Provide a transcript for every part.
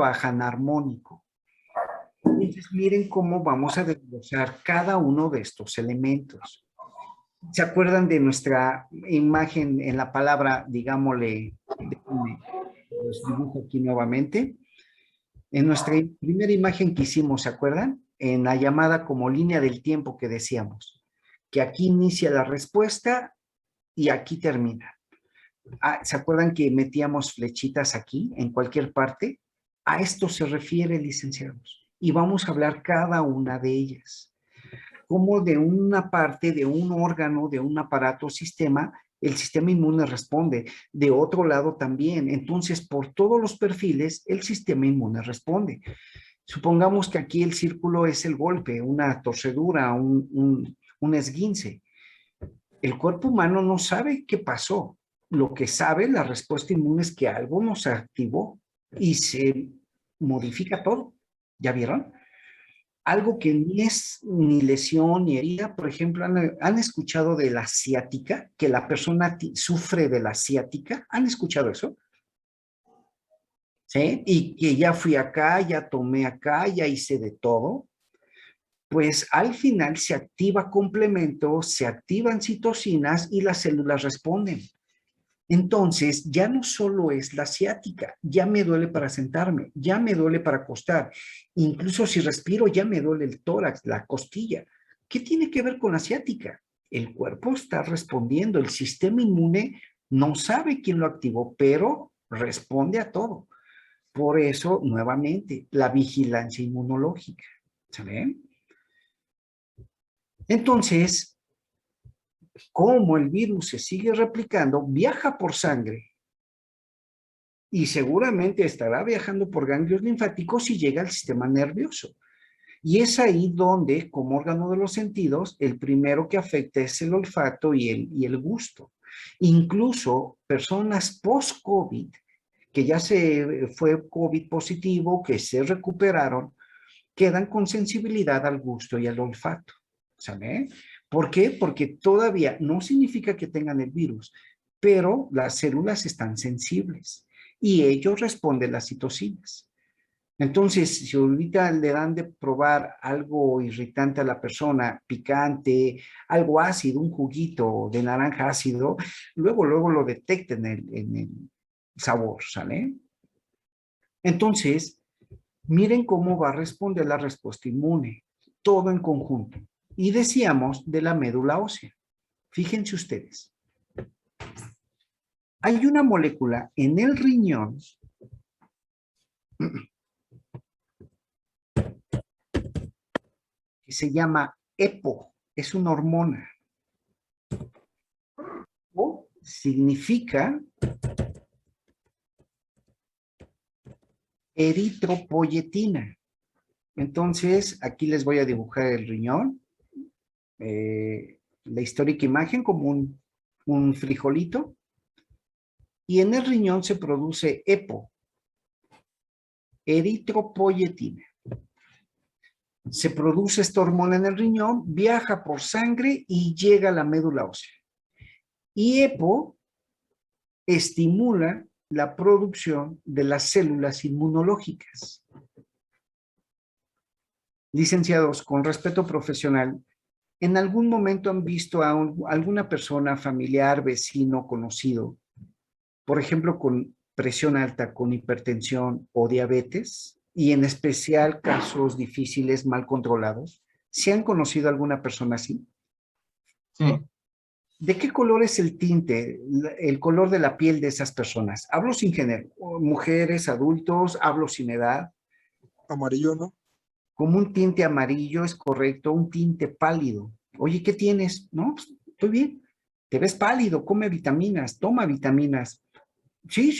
trabajan armónico. Entonces, miren cómo vamos a desglosar cada uno de estos elementos. ¿Se acuerdan de nuestra imagen en la palabra, digámosle, los dibujo aquí nuevamente? En nuestra primera imagen que hicimos, ¿se acuerdan? En la llamada como línea del tiempo que decíamos, que aquí inicia la respuesta y aquí termina. ¿Se acuerdan que metíamos flechitas aquí, en cualquier parte? A esto se refiere, licenciados. Y vamos a hablar cada una de ellas. Cómo de una parte, de un órgano, de un aparato, sistema, el sistema inmune responde. De otro lado también. Entonces, por todos los perfiles, el sistema inmune responde. Supongamos que aquí el círculo es el golpe, una torcedura, un esguince. El cuerpo humano no sabe qué pasó. Lo que sabe, la respuesta inmune es que algo nos activó y se modifica todo. ¿Ya vieron? Algo que ni es ni lesión ni herida, por ejemplo, ¿han escuchado de la ciática? Que la persona sufre de la ciática. ¿Han escuchado eso? ¿Sí? Y que ya fui acá, ya tomé acá, ya hice de todo. Pues al final se activa complemento, se activan citocinas y las células responden. Entonces, ya no solo es la ciática, ya me duele para sentarme, ya me duele para acostar, incluso si respiro ya me duele el tórax, la costilla. ¿Qué tiene que ver con la ciática? El cuerpo está respondiendo, el sistema inmune no sabe quién lo activó, pero responde a todo. Por eso, nuevamente, la vigilancia inmunológica, ¿saben? Entonces, como el virus se sigue replicando, viaja por sangre y seguramente estará viajando por ganglios linfáticos y llega al sistema nervioso. Y es ahí donde, como órgano de los sentidos, el primero que afecta es el olfato y el gusto. Incluso personas post-COVID, que ya se fue COVID positivo, que se recuperaron, quedan con sensibilidad al gusto y al olfato. ¿Saben? ¿Por qué? Porque todavía no significa que tengan el virus, pero las células están sensibles y ellos responden las citocinas. Entonces, si ahorita le dan de probar algo irritante a la persona, picante, algo ácido, un juguito de naranja ácido, luego lo detecta en el sabor, ¿sale? Entonces, miren cómo va a responder la respuesta inmune, todo en conjunto. Y decíamos de la médula ósea. Fíjense ustedes. Hay una molécula en el riñón que se llama EPO, es una hormona. EPO significa eritropoyetina. Entonces, aquí les voy a dibujar el riñón, la histórica imagen como un frijolito, y en el riñón se produce EPO, eritropoyetina. Se produce esta hormona en el riñón, viaja por sangre y llega a la médula ósea. Y EPO estimula la producción de las células inmunológicas. Licenciados, con respeto profesional, ¿en algún momento han visto a alguna persona familiar, vecino, conocido, por ejemplo, con presión alta, con hipertensión o diabetes, y en especial casos difíciles, mal controlados? ¿Se han conocido alguna persona así? Sí. ¿De qué color es el tinte, el color de la piel de esas personas? Hablo sin género, mujeres, adultos, hablo sin edad. Amarillo, ¿no? Como un tinte amarillo, es correcto, un tinte pálido. Oye, ¿qué tienes? No, pues, estoy bien. Te ves pálido, come vitaminas, toma vitaminas. Sí,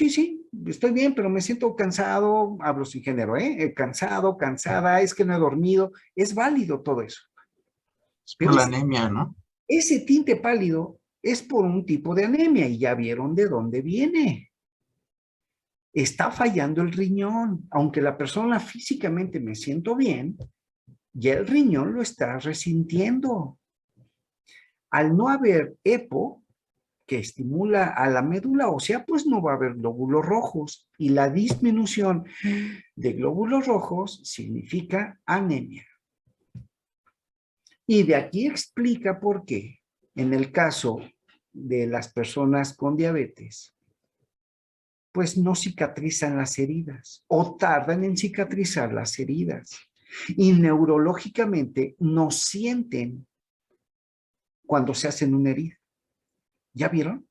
estoy bien, pero me siento cansado, hablo sin género, cansado, cansada, es que no he dormido. Es válido todo eso. Es por Pero la anemia, ¿no? ese tinte pálido es por un tipo de anemia y ya vieron de dónde viene. Está fallando el riñón. Aunque la persona físicamente me siento bien, ya el riñón lo está resintiendo. Al no haber EPO, que estimula a la médula ósea, pues no va a haber glóbulos rojos. Y la disminución de glóbulos rojos significa anemia. Y de aquí explica por qué, en el caso de las personas con diabetes, pues no cicatrizan las heridas o tardan en cicatrizar las heridas. Y neurológicamente no sienten cuando se hacen una herida. ¿Ya vieron?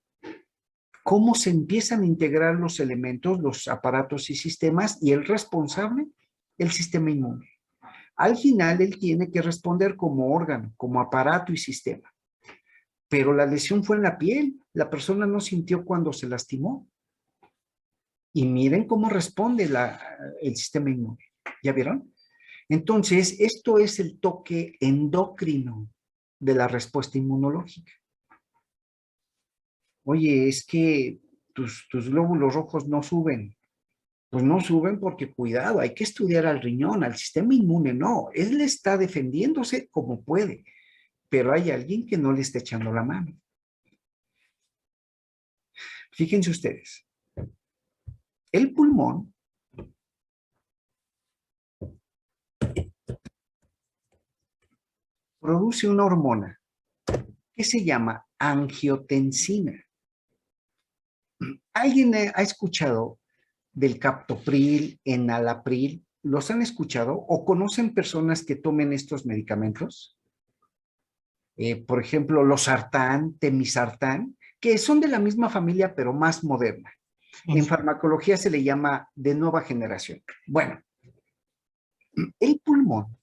Cómo se empiezan a integrar los elementos, los aparatos y sistemas, y el responsable, el sistema inmune. Al final, él tiene que responder como órgano, como aparato y sistema. Pero la lesión fue en la piel. La persona no sintió cuando se lastimó. Y miren cómo responde el sistema inmune. ¿Ya vieron? Entonces, esto es el toque endocrino de la respuesta inmunológica. Oye, es que tus glóbulos rojos no suben. Pues no suben porque, cuidado, hay que estudiar al riñón, al sistema inmune, no. Él está defendiéndose como puede, pero hay alguien que no le está echando la mano. Fíjense ustedes, el pulmón produce una hormona que se llama angiotensina. ¿Alguien ha escuchado del captopril, enalapril? ¿Los han escuchado o conocen personas que tomen estos medicamentos? Por ejemplo, losartán, temisartán, que son de la misma familia pero más moderna. En farmacología se le llama de nueva generación. Bueno, el pulmón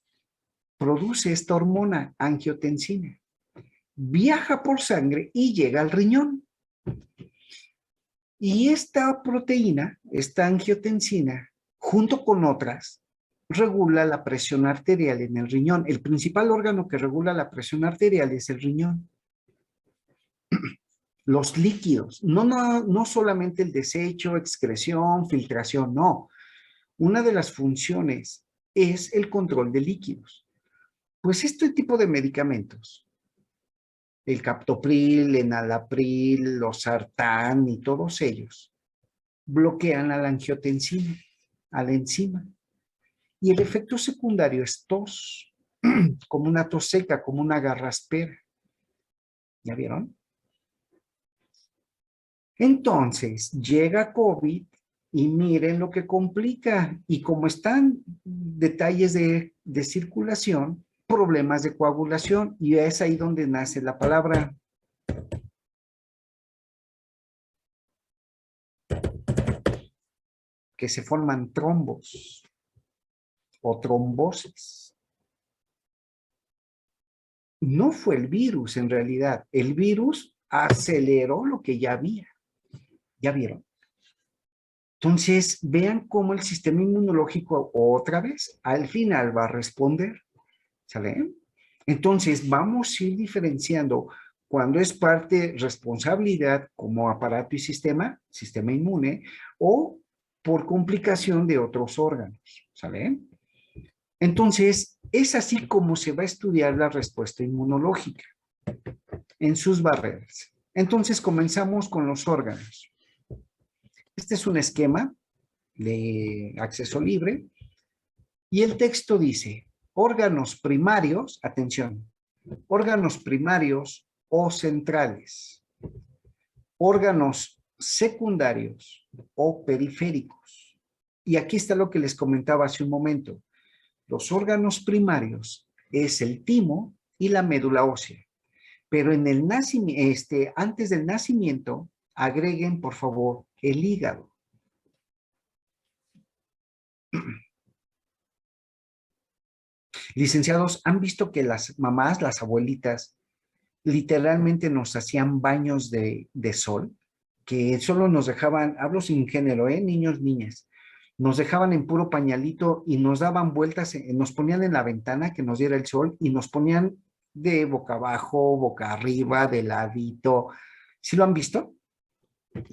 produce esta hormona, angiotensina, viaja por sangre y llega al riñón. Y esta proteína, esta angiotensina, junto con otras, regula la presión arterial en el riñón. El principal órgano que regula la presión arterial es el riñón. Los líquidos, no solamente el desecho, excreción, filtración, no. Una de las funciones es el control de líquidos. Pues este tipo de medicamentos, el captopril, enalapril, losartán y todos ellos, bloquean a la angiotensina, a la enzima. Y el efecto secundario es tos, como una tos seca, como una garraspera. ¿Ya vieron? Entonces, llega COVID y miren lo que complica. Y como están detalles de circulación, problemas de coagulación. Y es ahí donde nace la palabra. Que se forman trombos o trombosis. No fue el virus en realidad. El virus aceleró lo que ya había. ¿Ya vieron? Entonces, vean cómo el sistema inmunológico otra vez al final va a responder. ¿Sale? Entonces, vamos a ir diferenciando cuando es parte responsabilidad como aparato y sistema inmune, o por complicación de otros órganos. ¿Sale? Entonces, es así como se va a estudiar la respuesta inmunológica en sus barreras. Entonces, comenzamos con los órganos. Este es un esquema de acceso libre y el texto dice, órganos primarios, atención, órganos primarios o centrales, órganos secundarios o periféricos. Y aquí está lo que les comentaba hace un momento. Los órganos primarios es el timo y la médula ósea. Pero en el nacimiento, antes del nacimiento, agreguen, por favor, el hígado. Licenciados, ¿han visto que las mamás, las abuelitas, literalmente nos hacían baños de sol? Que solo nos dejaban, hablo sin género, niños, niñas, nos dejaban en puro pañalito y nos daban vueltas, nos ponían en la ventana que nos diera el sol y nos ponían de boca abajo, boca arriba, de ladito. ¿Sí lo han visto?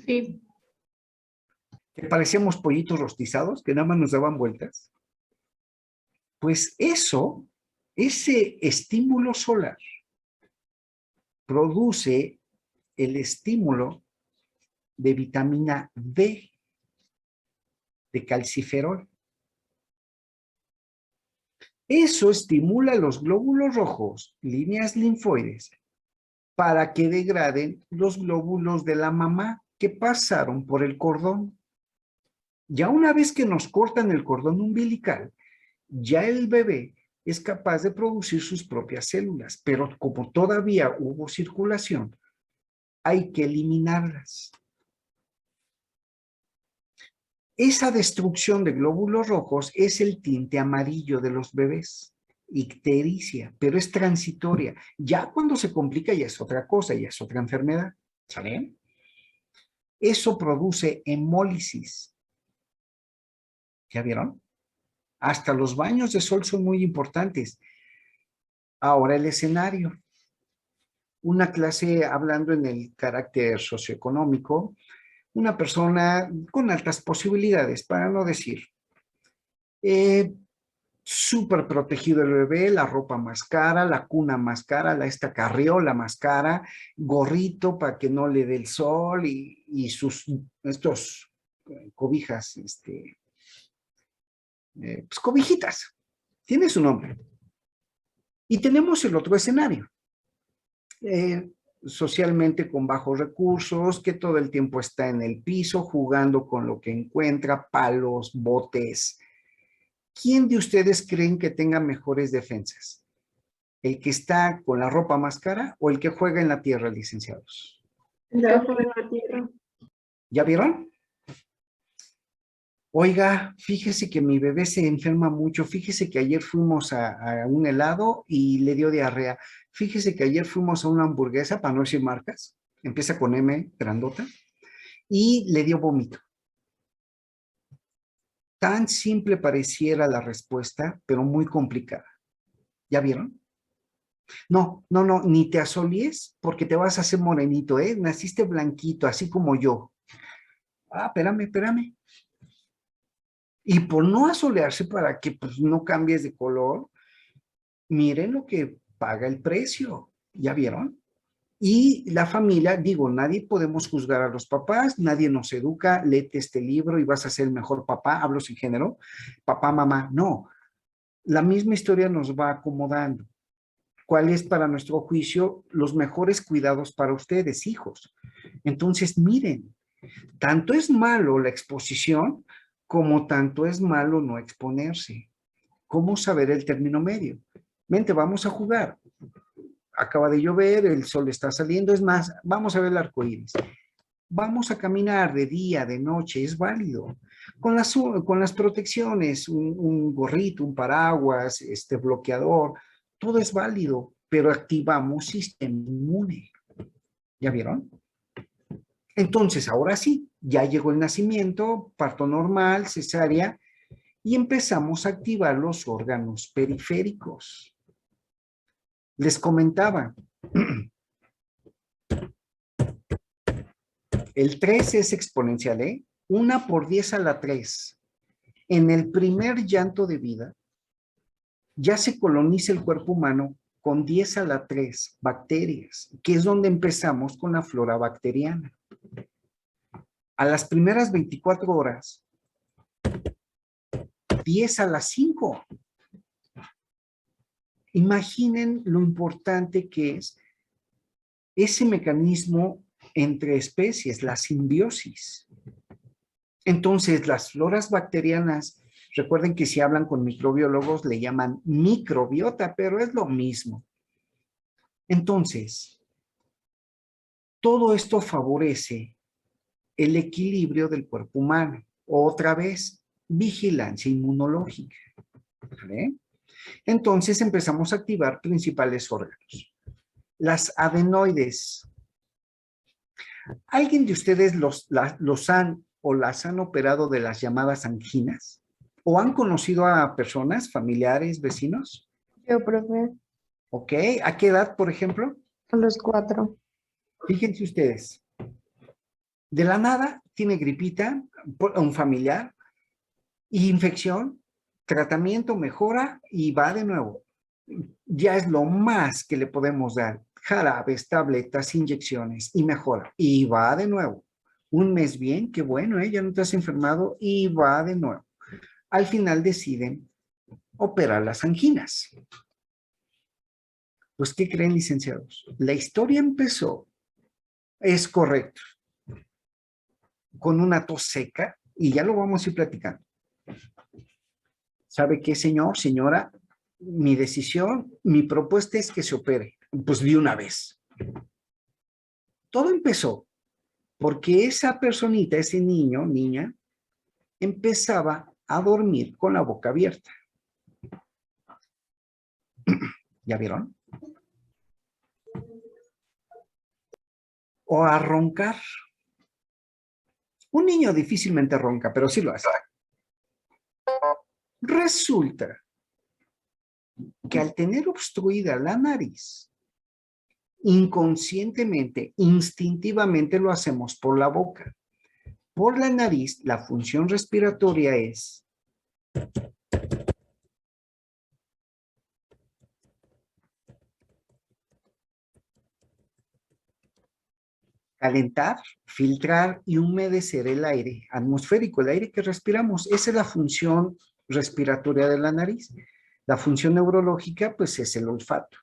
Sí. Que parecíamos pollitos rostizados, que nada más nos daban vueltas. Pues eso, ese estímulo solar produce el estímulo de vitamina D, de calciferol. Eso estimula los glóbulos rojos, líneas linfoides, para que degraden los glóbulos de la mamá que pasaron por el cordón. Ya una vez que nos cortan el cordón umbilical, ya el bebé es capaz de producir sus propias células, pero como todavía hubo circulación, hay que eliminarlas. Esa destrucción de glóbulos rojos es el tinte amarillo de los bebés, ictericia, pero es transitoria. Ya cuando se complica ya es otra cosa, ya es otra enfermedad. ¿Saben? Eso produce hemólisis. ¿Ya vieron? Hasta los baños de sol son muy importantes. Ahora el escenario. Una clase hablando en el carácter socioeconómico, una persona con altas posibilidades, para no decir, súper protegido el bebé, la ropa más cara, la cuna más cara, esta carriola más cara, gorrito para que no le dé el sol y estos cobijas, pues cobijitas. Tiene su nombre. Y tenemos el otro escenario. Socialmente con bajos recursos, que todo el tiempo está en el piso jugando con lo que encuentra, palos, botes. ¿Quién de ustedes creen que tenga mejores defensas? ¿El que está con la ropa más cara o el que juega en la tierra, licenciados? El que juega en la tierra. ¿Ya vieron? Oiga, fíjese que mi bebé se enferma mucho, fíjese que ayer fuimos a un helado y le dio diarrea, fíjese que ayer fuimos a una hamburguesa, para no decir marcas, empieza con M, grandota, y le dio vómito. Tan simple pareciera la respuesta, pero muy complicada. ¿Ya vieron? No, ni te asolies porque te vas a hacer morenito, ¿eh? Naciste blanquito, así como yo. Ah, espérame. Y por no asolearse para que pues, no cambies de color, miren lo que paga el precio. ¿Ya vieron? Y la familia, digo, nadie podemos juzgar a los papás, nadie nos educa, léete este libro y vas a ser el mejor papá, hablo sin género, papá, mamá, no. La misma historia nos va acomodando. ¿Cuál es para nuestro juicio los mejores cuidados para ustedes, hijos? Entonces, miren, tanto es malo la exposición como tanto es malo no exponerse. ¿Cómo saber el término medio? Vente, vamos a jugar. Acaba de llover, el sol está saliendo, es más, vamos a ver el arco iris. Vamos a caminar de día, de noche, es válido. Con las protecciones, un gorrito, un paraguas, bloqueador, todo es válido, pero activamos sistema inmune. ¿Ya vieron? Entonces, ahora sí, ya llegó el nacimiento, parto normal, cesárea, y empezamos a activar los órganos periféricos. Les comentaba, el 3 es exponencial, ¿eh? 1 por 10 a la 3. En el primer llanto de vida, ya se coloniza el cuerpo humano con 10 a la 3 bacterias, que es donde empezamos con la flora bacteriana. A las primeras 24 horas, 10 a las 5. Imaginen lo importante que es ese mecanismo entre especies, la simbiosis. Entonces, las floras bacterianas, recuerden que si hablan con microbiólogos le llaman microbiota, pero es lo mismo. Entonces, todo esto favorece el equilibrio del cuerpo humano. Otra vez, vigilancia inmunológica. ¿Vale? Entonces empezamos a activar principales órganos. Las adenoides. ¿Alguien de ustedes los han o las han operado de las llamadas anginas? ¿O han conocido a personas, familiares, vecinos? Yo, profe. Ok, ¿a qué edad, por ejemplo? A los 4. Fíjense ustedes. De la nada tiene gripita, un familiar, infección, tratamiento, mejora y va de nuevo. Ya es lo más que le podemos dar. jarabes, tabletas, inyecciones y mejora. Y va de nuevo. Un mes bien, qué bueno, ya no te has enfermado y va de nuevo. Al final deciden operar las anginas. Pues, ¿qué creen, licenciados? La historia empezó, es correcto, con una tos seca y ya lo vamos a ir platicando. ¿Sabe qué, señor, señora? Mi decisión, mi propuesta es que se opere. Pues de una vez. Todo empezó porque esa personita, ese niño, niña, empezaba a dormir con la boca abierta. ¿Ya vieron? O a roncar. Un niño difícilmente ronca, pero sí lo hace. Resulta que al tener obstruida la nariz, inconscientemente, instintivamente lo hacemos por la boca. Por la nariz, la función respiratoria es calentar, filtrar y humedecer el aire atmosférico, el aire que respiramos. Esa es la función respiratoria de la nariz. La función neurológica, pues, es el olfato.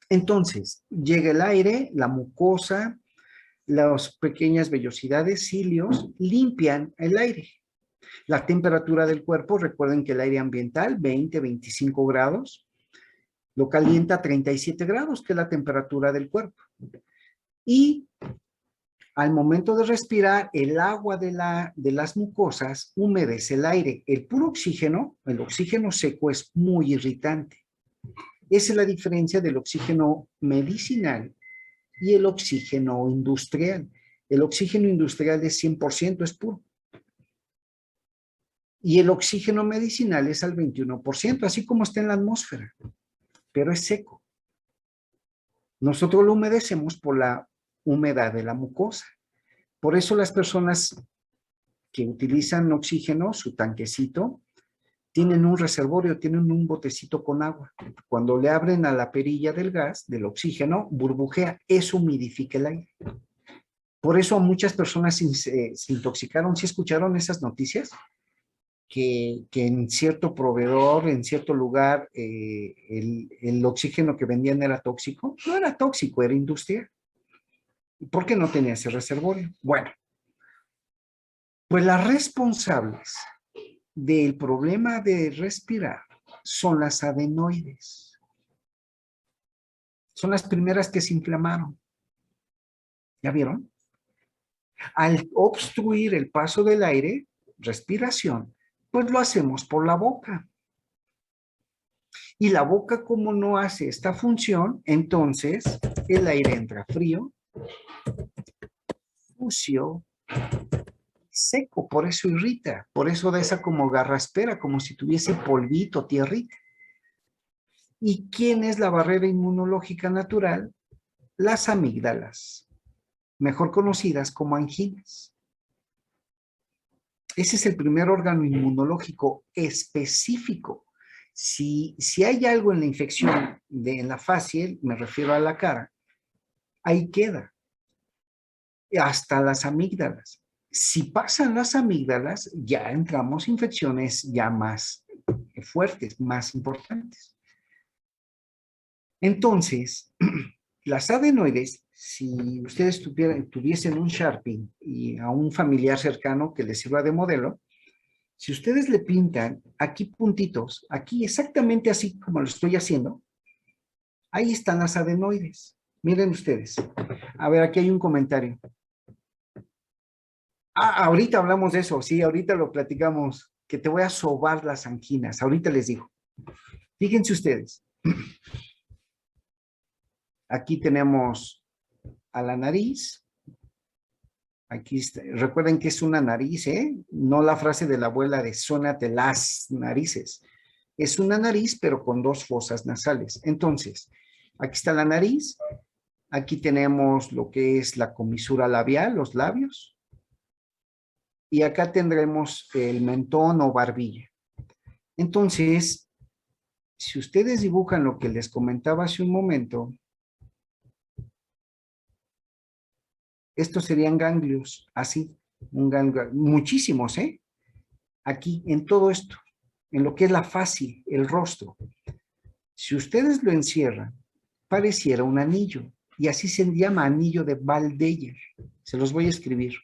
Entonces, llega el aire, la mucosa, las pequeñas vellosidades, cilios, limpian el aire. La temperatura del cuerpo, recuerden que el aire ambiental, 20, 25 grados, lo calienta a 37 grados, que es la temperatura del cuerpo. Y al momento de respirar, el agua de las mucosas humedece el aire. El puro oxígeno, el oxígeno seco, es muy irritante. Esa es la diferencia del oxígeno medicinal y el oxígeno industrial. El oxígeno industrial es 100%, es puro. Y el oxígeno medicinal es al 21%, así como está en la atmósfera, pero es seco. Nosotros lo humedecemos por la humedad de la mucosa. Por eso las personas que utilizan oxígeno, su tanquecito, tienen un reservorio, tienen un botecito con agua. Cuando le abren a la perilla del gas, del oxígeno, burbujea, eso humidifica el aire. Por eso muchas personas se intoxicaron. ¿Sí escucharon esas noticias? Que en cierto proveedor, en cierto lugar, el oxígeno que vendían era tóxico. No era tóxico, era industrial. ¿Por qué no tenía ese reservorio? Bueno, pues las responsables del problema de respirar son las adenoides. Son las primeras que se inflamaron. ¿Ya vieron? Al obstruir el paso del aire, respiración, pues lo hacemos por la boca. Y la boca, como no hace esta función, entonces el aire entra frío, sucio, seco, por eso irrita, por eso da esa como garraspera, como si tuviese polvito, tierrita. ¿Y quién es la barrera inmunológica natural? Las amígdalas, mejor conocidas como anginas. Ese es el primer órgano inmunológico específico. Si hay algo en la infección en la facial, me refiero a la cara, ahí queda. Hasta las amígdalas. Si pasan las amígdalas, ya entramos en infecciones ya más fuertes, más importantes. Entonces, las adenoides, si ustedes tuviesen un Sharpie y a un familiar cercano que les sirva de modelo, si ustedes le pintan aquí puntitos, aquí exactamente así como lo estoy haciendo, ahí están las adenoides. Miren ustedes. A ver, aquí hay un comentario. Ahorita hablamos de eso, sí, ahorita lo platicamos, que te voy a sobar las anginas, ahorita les digo. Fíjense ustedes. Aquí tenemos a la nariz. Aquí está. Recuerden que es una nariz, ¿eh? No la frase de la abuela de sónate las narices. Es una nariz, pero con dos fosas nasales. Entonces, aquí está la nariz. Aquí tenemos lo que es la comisura labial, los labios. Y acá tendremos el mentón o barbilla. Entonces, si ustedes dibujan lo que les comentaba hace un momento, Estos serían ganglios, así, muchísimos, ¿eh? Aquí, en todo esto, en lo que es la fascia, el rostro. Si ustedes lo encierran, pareciera un anillo, y así se llama anillo de Waldeyer. Se los voy a escribir.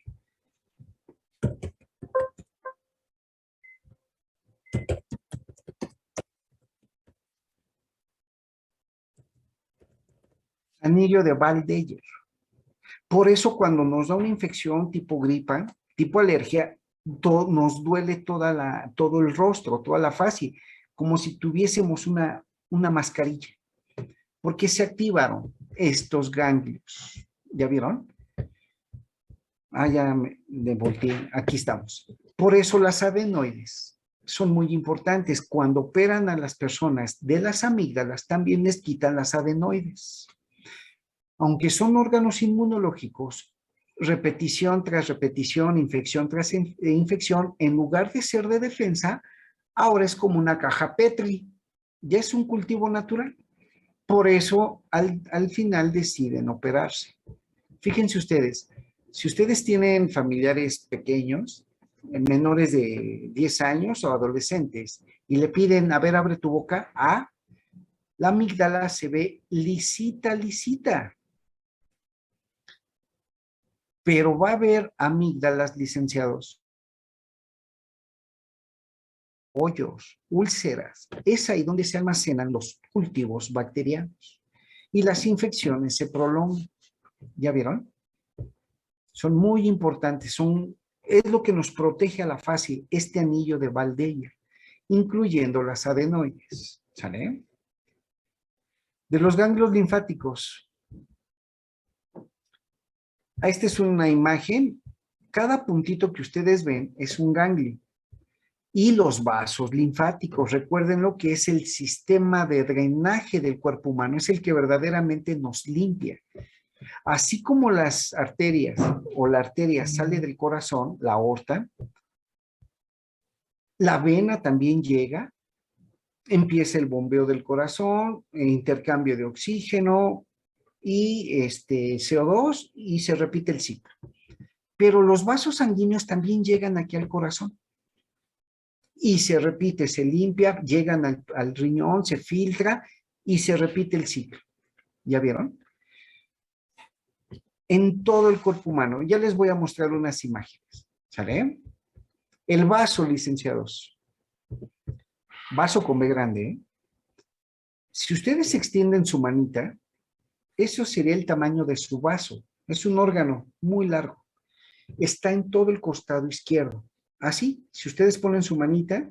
Anillo de Waldeyer. Por eso cuando nos da una infección tipo gripa, tipo alergia, nos duele todo el rostro, toda la fascia, como si tuviésemos una mascarilla, porque se activaron estos ganglios. ¿Ya vieron? Ah, ya me volteé. Aquí estamos. Por eso las adenoides son muy importantes. Cuando operan a las personas de las amígdalas, también les quitan las adenoides. Aunque son órganos inmunológicos, repetición tras repetición, infección tras infección, en lugar de ser de defensa, ahora es como una caja Petri. Ya es un cultivo natural. Por eso, al final deciden operarse. Fíjense ustedes, si ustedes tienen familiares pequeños, menores de 10 años o adolescentes, y le piden, a ver, abre tu boca, la amígdala se ve lisita, lisita. Pero va a haber amígdalas, licenciados, hoyos, úlceras. Es ahí donde se almacenan los cultivos bacterianos. Y las infecciones se prolongan. ¿Ya vieron? Son muy importantes. Es lo que nos protege a la fascia, este anillo de Waldeyer, incluyendo las adenoides. ¿Sale? De los ganglios linfáticos. Esta es una imagen. Cada puntito que ustedes ven es un ganglio. Y los vasos linfáticos, recuerden lo que es el sistema de drenaje del cuerpo humano, es el que verdaderamente nos limpia. Así como las arterias o la arteria sale del corazón, la aorta, la vena también llega, empieza el bombeo del corazón, intercambio de oxígeno y CO2 y se repite el ciclo. Pero los vasos sanguíneos también llegan aquí al corazón. Y se repite, se limpia, llegan al riñón, se filtra y se repite el ciclo. ¿Ya vieron? En todo el cuerpo humano. Ya les voy a mostrar unas imágenes. ¿Sale? El vaso, licenciados. Vaso con B grande. ¿Eh? Si ustedes extienden su manita, eso sería el tamaño de su vaso. Es un órgano muy largo. Está en todo el costado izquierdo. Así, si ustedes ponen su manita,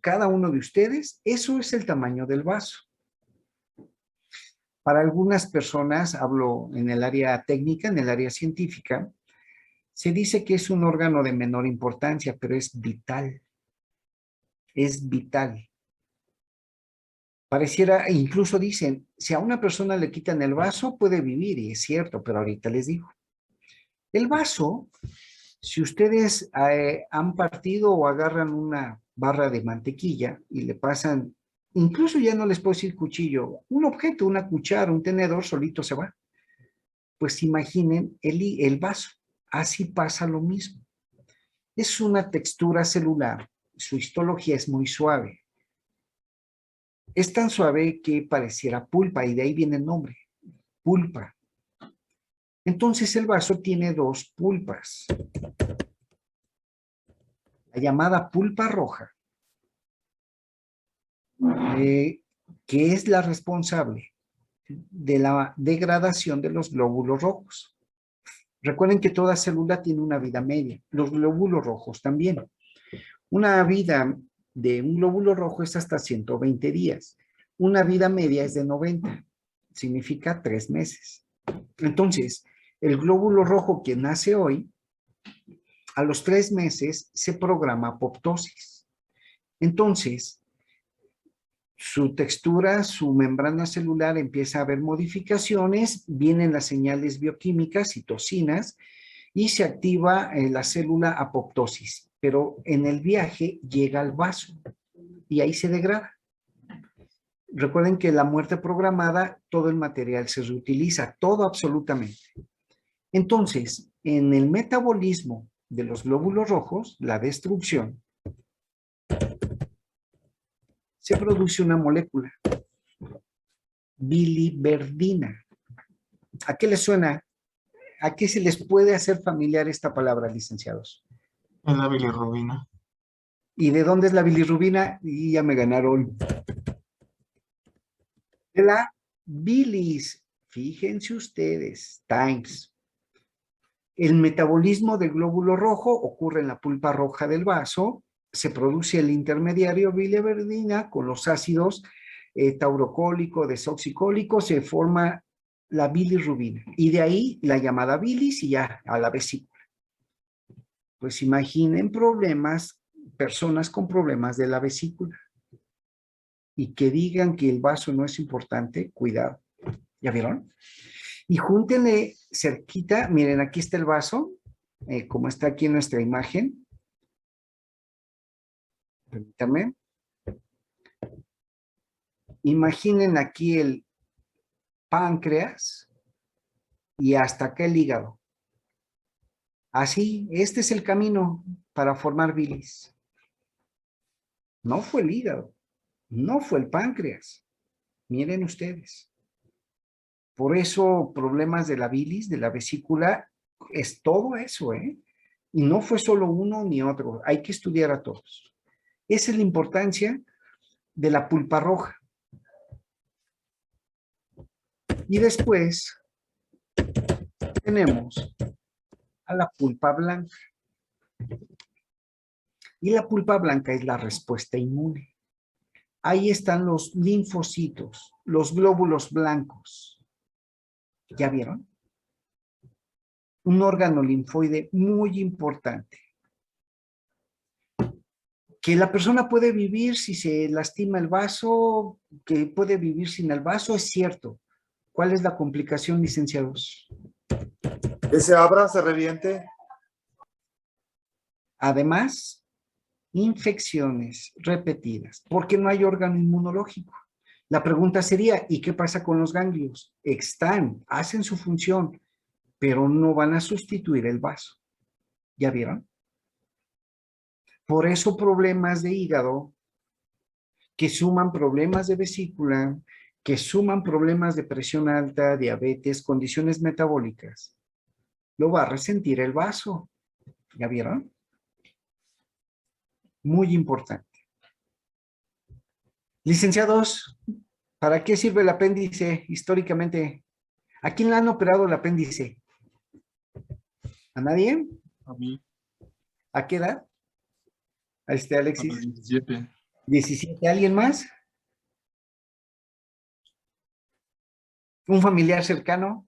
cada uno de ustedes, eso es el tamaño del vaso. Para algunas personas, hablo en el área técnica, en el área científica, se dice que es un órgano de menor importancia, pero es vital. Es vital. Pareciera, incluso dicen, si a una persona le quitan el vaso, puede vivir, y es cierto, pero ahorita les digo. El vaso, si ustedes han partido o agarran una barra de mantequilla y le pasan, incluso ya no les puedo decir cuchillo, un objeto, una cuchara, un tenedor, solito se va. Pues imaginen el vaso, así pasa lo mismo. Es una textura celular, su histología es muy suave. Es tan suave que pareciera pulpa y de ahí viene el nombre, pulpa. Entonces el vaso tiene dos pulpas. La llamada pulpa roja, que es la responsable de la degradación de los glóbulos rojos. Recuerden que toda célula tiene una vida media, los glóbulos rojos también. Una vida de un glóbulo rojo es hasta 120 días. Una vida media es de 90, significa 3 meses. Entonces, el glóbulo rojo que nace hoy, a los 3 meses se programa apoptosis. Entonces, su textura, su membrana celular empieza a haber modificaciones, vienen las señales bioquímicas, citocinas, y se activa la célula apoptosis. Pero en el viaje llega al vaso y ahí se degrada. Recuerden que la muerte programada, todo el material se reutiliza, todo absolutamente. Entonces, en el metabolismo de los glóbulos rojos, la destrucción, se produce una molécula, biliverdina. ¿A qué les suena? ¿A qué se les puede hacer familiar esta palabra, licenciados? Es la bilirrubina. ¿Y de dónde es la bilirrubina? Y ya me ganaron. De la bilis. Fíjense ustedes, times. El metabolismo del glóbulo rojo ocurre en la pulpa roja del vaso. Se produce el intermediario biliverdina con los ácidos taurocólico, desoxicólico, se forma la bilirrubina. Y de ahí la llamada bilis y ya a la vesícula. Pues imaginen problemas, personas con problemas de la vesícula. Y que digan que el vaso no es importante, cuidado. ¿Ya vieron? Y júntenle cerquita, miren, aquí está el vaso, como está aquí en nuestra imagen. Permítanme. Imaginen aquí el páncreas y hasta acá el hígado. Así, este es el camino para formar bilis. No fue el hígado, no fue el páncreas. Miren ustedes. Por eso problemas de la bilis, de la vesícula, es todo eso, ¿eh? Y no fue solo uno ni otro, hay que estudiar a todos. Esa es la importancia de la pulpa roja. Y después tenemos a la pulpa blanca. Y la pulpa blanca es la respuesta inmune. Ahí están los linfocitos, los glóbulos blancos. ¿Ya vieron? Un órgano linfoide muy importante. Que la persona puede vivir si se lastima el vaso, que puede vivir sin el vaso, es cierto. ¿Cuál es la complicación, licenciados? Que se abra, se reviente. Además, infecciones repetidas, porque no hay órgano inmunológico. La pregunta sería, ¿y qué pasa con los ganglios? Están, hacen su función, pero no van a sustituir el vaso. ¿Ya vieron? Por eso problemas de hígado, que suman problemas de vesícula, que suman problemas de presión alta, diabetes, condiciones metabólicas, lo va a resentir el vaso. ¿Ya vieron? Muy importante. Licenciados, ¿para qué sirve el apéndice históricamente? ¿A quién le han operado el apéndice? ¿A nadie? A mí, ¿A qué edad? A a Alexis. los 17. 17. ¿Alguien más? ¿Un familiar cercano?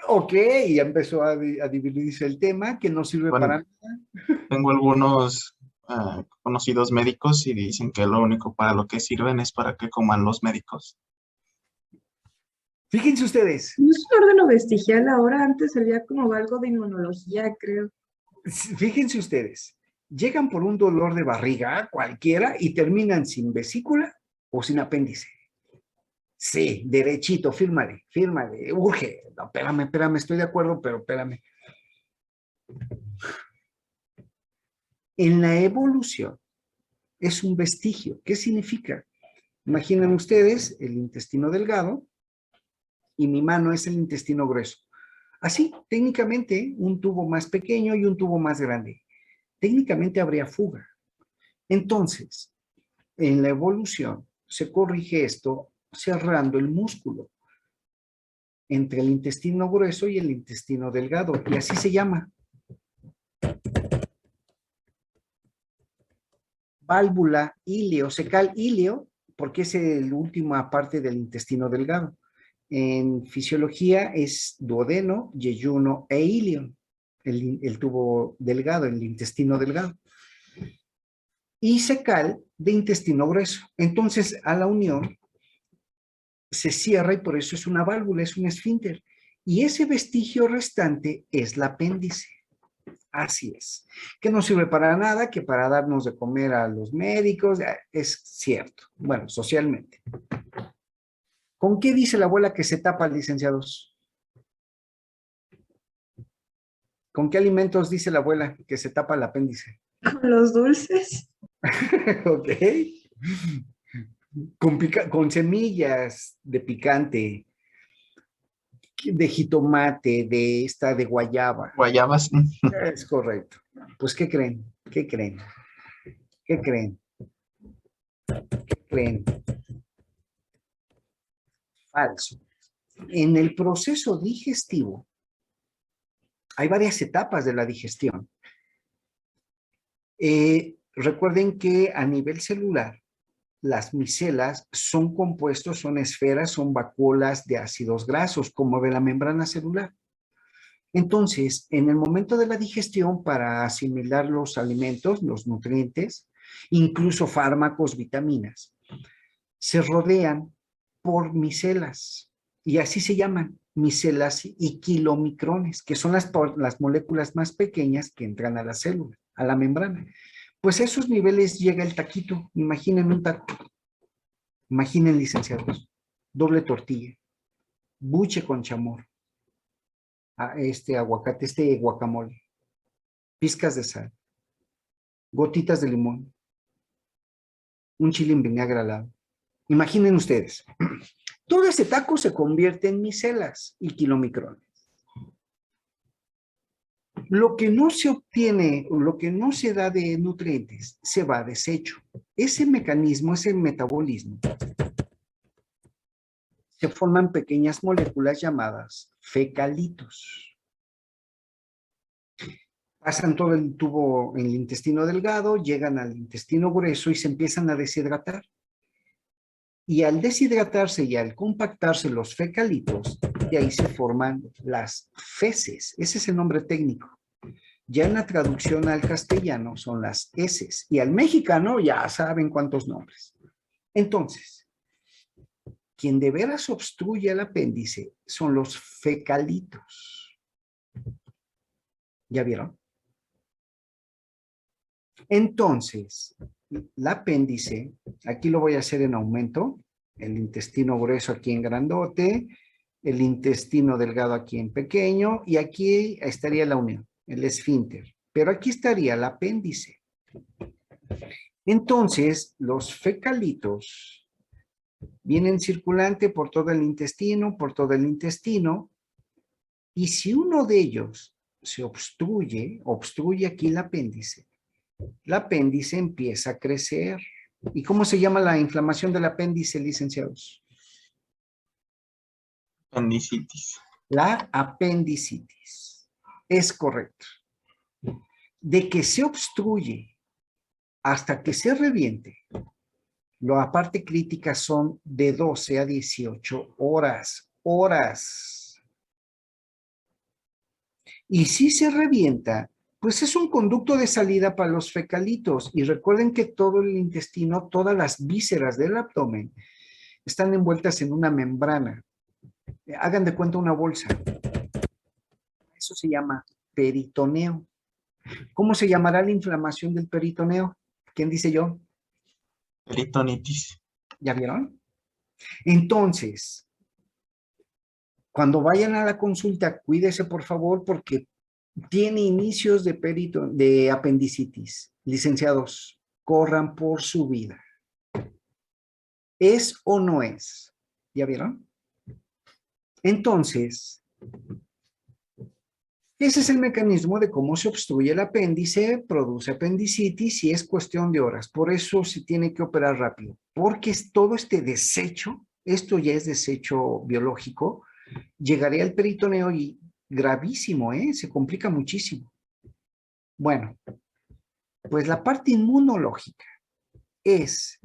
Ok, ya empezó a dividirse el tema, que no sirve Bueno, para nada. tengo algunos conocidos médicos y dicen que lo único para lo que sirven es para que coman los médicos. Fíjense ustedes, No es un órgano vestigial ahora, antes había como algo de inmunología, creo. fíjense ustedes, llegan por un dolor de barriga cualquiera y terminan sin vesícula o sin apéndice. Sí, derechito, fírmale, fírmale, urge. No, espérame, estoy de acuerdo, pero espérame. En la evolución es un vestigio. ¿Qué significa? Imaginen ustedes el intestino delgado y mi mano es el intestino grueso. Así, técnicamente, un tubo más pequeño y un tubo más grande. Técnicamente habría fuga. Entonces, en la evolución se corrige esto cerrando el músculo entre el intestino grueso y el intestino delgado, y así se llama. Válvula ileocecal, ileo, porque es la última parte del intestino delgado. En fisiología es duodeno, yeyuno e ilio, el tubo delgado, el intestino delgado. Y cecal de intestino grueso. Entonces, a la unión se cierra y por eso es una válvula, es un esfínter. Y ese vestigio restante es el apéndice. Así es. Que no sirve para nada, que para darnos de comer a los médicos, es cierto. Bueno, socialmente. ¿Con qué dice la abuela que se tapa, licenciados? ¿Con qué alimentos dice la abuela que se tapa el apéndice? Con los dulces. Ok. Con semillas de picante, de jitomate, de guayaba. Guayabas. Es correcto. Pues, ¿qué creen? ¿Qué creen? ¿Qué creen? ¿Qué creen? Falso. En el proceso digestivo hay varias etapas de la digestión. Recuerden que a nivel celular, las micelas son compuestos, son esferas, son vacuolas de ácidos grasos, como de la membrana celular. Entonces, en el momento de la digestión, para asimilar los alimentos, los nutrientes, incluso fármacos, vitaminas, se rodean por micelas, y así se llaman, micelas y kilomicrones, que son las moléculas más pequeñas que entran a la célula, a la membrana. Pues a esos niveles llega el taquito. Imaginen un taco. Imaginen, licenciados, doble tortilla, buche con chamorro, aguacate, guacamole, pizcas de sal, gotitas de limón, un chile en vinagre al lado. Imaginen ustedes, todo ese taco se convierte en micelas y kilomicrones. Lo que no se obtiene, lo que no se da de nutrientes, se va a desecho. Ese mecanismo, ese metabolismo, se forman pequeñas moléculas llamadas fecalitos. Pasan todo el tubo en el intestino delgado, llegan al intestino grueso y se empiezan a deshidratar. Y al deshidratarse y al compactarse los fecalitos, de ahí se forman las feces. Ese es el nombre técnico. Ya en la traducción al castellano son las heces. Y al mexicano ya saben cuántos nombres. Entonces, quien de veras obstruye el apéndice son los fecalitos. ¿Ya vieron? Entonces, el apéndice, aquí lo voy a hacer en aumento, el intestino grueso aquí en grandote, el intestino delgado aquí en pequeño, y aquí estaría la unión, el esfínter. Pero aquí estaría el apéndice. Entonces, los fecalitos vienen circulante por todo el intestino, y si uno de ellos se obstruye aquí el apéndice empieza a crecer. ¿Y cómo se llama la inflamación del apéndice, licenciados? Apendicitis. La apendicitis. Es correcto. De que se obstruye hasta que se reviente, la parte crítica son de 12 a 18 horas. Y si se revienta, pues es un conducto de salida para los fecalitos. Y recuerden que todo el intestino, todas las vísceras del abdomen están envueltas en una membrana. Hagan de cuenta una bolsa. Eso se llama peritoneo. ¿Cómo se llamará la inflamación del peritoneo? ¿Quién dice yo? Peritonitis. ¿Ya vieron? Entonces, cuando vayan a la consulta, cuídese por favor porque tiene inicios de apendicitis. Licenciados, corran por su vida. ¿Es o no es? ¿Ya vieron? Entonces, ese es el mecanismo de cómo se obstruye el apéndice, produce apendicitis y es cuestión de horas. Por eso se tiene que operar rápido, porque todo este desecho, esto ya es desecho biológico, llegaría al peritoneo y gravísimo, se complica muchísimo. Bueno, pues la parte inmunológica es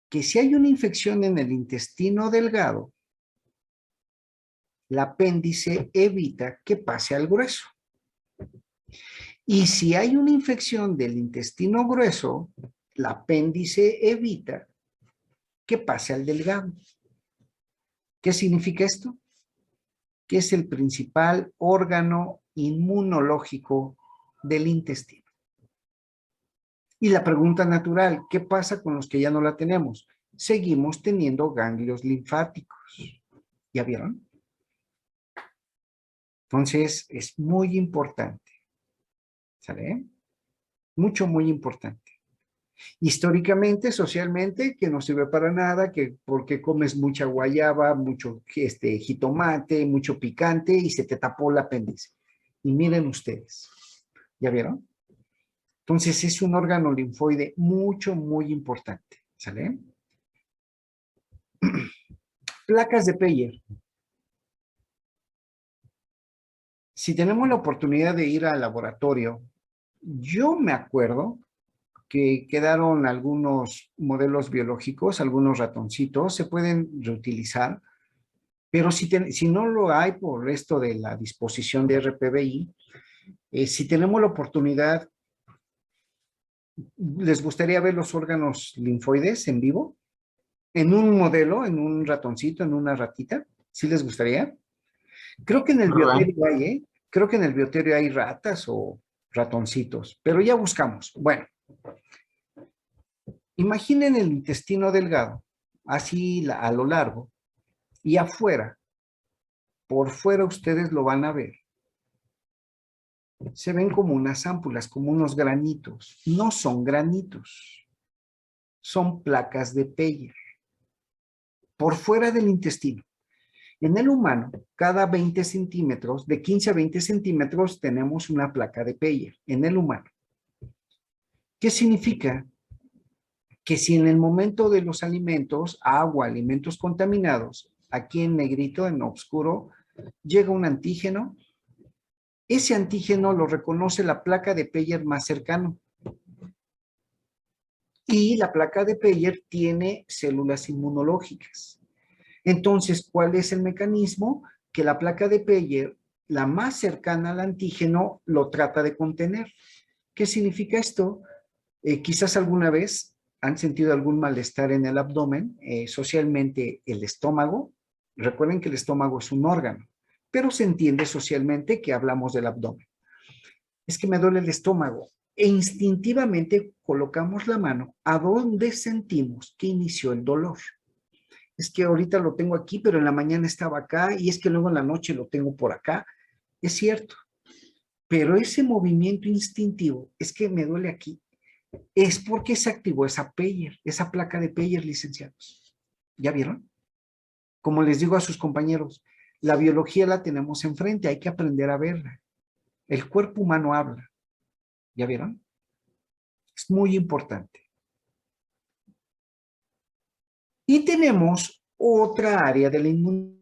que si hay una infección en el intestino delgado, el apéndice evita que pase al grueso. Y si hay una infección del intestino grueso, el apéndice evita que pase al delgado. ¿Qué significa esto? Que es el principal órgano inmunológico del intestino. Y la pregunta natural, ¿qué pasa con los que ya no la tenemos? Seguimos teniendo ganglios linfáticos. ¿Ya vieron? Entonces, es muy importante. ¿Sale? Mucho, muy importante. Históricamente, socialmente, que no sirve para nada, que porque comes mucha guayaba, mucho jitomate, mucho picante y se te tapó el apéndice. Y miren ustedes, ¿ya vieron? Entonces es un órgano linfoide mucho, muy importante, ¿sale? Placas de Peyer. Si tenemos la oportunidad de ir al laboratorio, yo me acuerdo que quedaron algunos modelos biológicos, algunos ratoncitos, se pueden reutilizar, pero si no lo hay por esto de la disposición de RPBI, si tenemos la oportunidad, ¿les gustaría ver los órganos linfoides en vivo? En un modelo, en un ratoncito, en una ratita, ¿sí les gustaría? Creo que en el Rubén, bioterio hay, ¿eh? Creo que en el bioterio hay ratas o ratoncitos, pero ya buscamos. Bueno, imaginen el intestino delgado, así a lo largo, y afuera, por fuera ustedes lo van a ver. Se ven como unas ámpulas, como unos granitos. No son granitos, son placas de Peyer. Por fuera del intestino. En el humano, cada 20 centímetros, de 15 a 20 centímetros, tenemos una placa de Peyer, en el humano. ¿Qué significa? Que si en el momento de los alimentos, agua, alimentos contaminados, aquí en negrito, en oscuro, llega un antígeno, ese antígeno lo reconoce la placa de Peyer más cercano. Y la placa de Peyer tiene células inmunológicas. Entonces, ¿cuál es el mecanismo? Que la placa de Peyer, la más cercana al antígeno, lo trata de contener. ¿Qué significa esto? Quizás alguna vez han sentido algún malestar en el abdomen, socialmente el estómago. Recuerden que el estómago es un órgano, pero se entiende socialmente que hablamos del abdomen. Es que me duele el estómago e instintivamente colocamos la mano a donde sentimos que inició el dolor. Es que ahorita lo tengo aquí, pero en la mañana estaba acá y es que luego en la noche lo tengo por acá. Es cierto, pero ese movimiento instintivo es que me duele aquí. Es porque se activó esa Peyer, esa placa de Peyer, licenciados. ¿Ya vieron? Como les digo a sus compañeros, la biología la tenemos enfrente, hay que aprender a verla. El cuerpo humano habla. ¿Ya vieron? Es muy importante. Y tenemos otra área de la inmunidad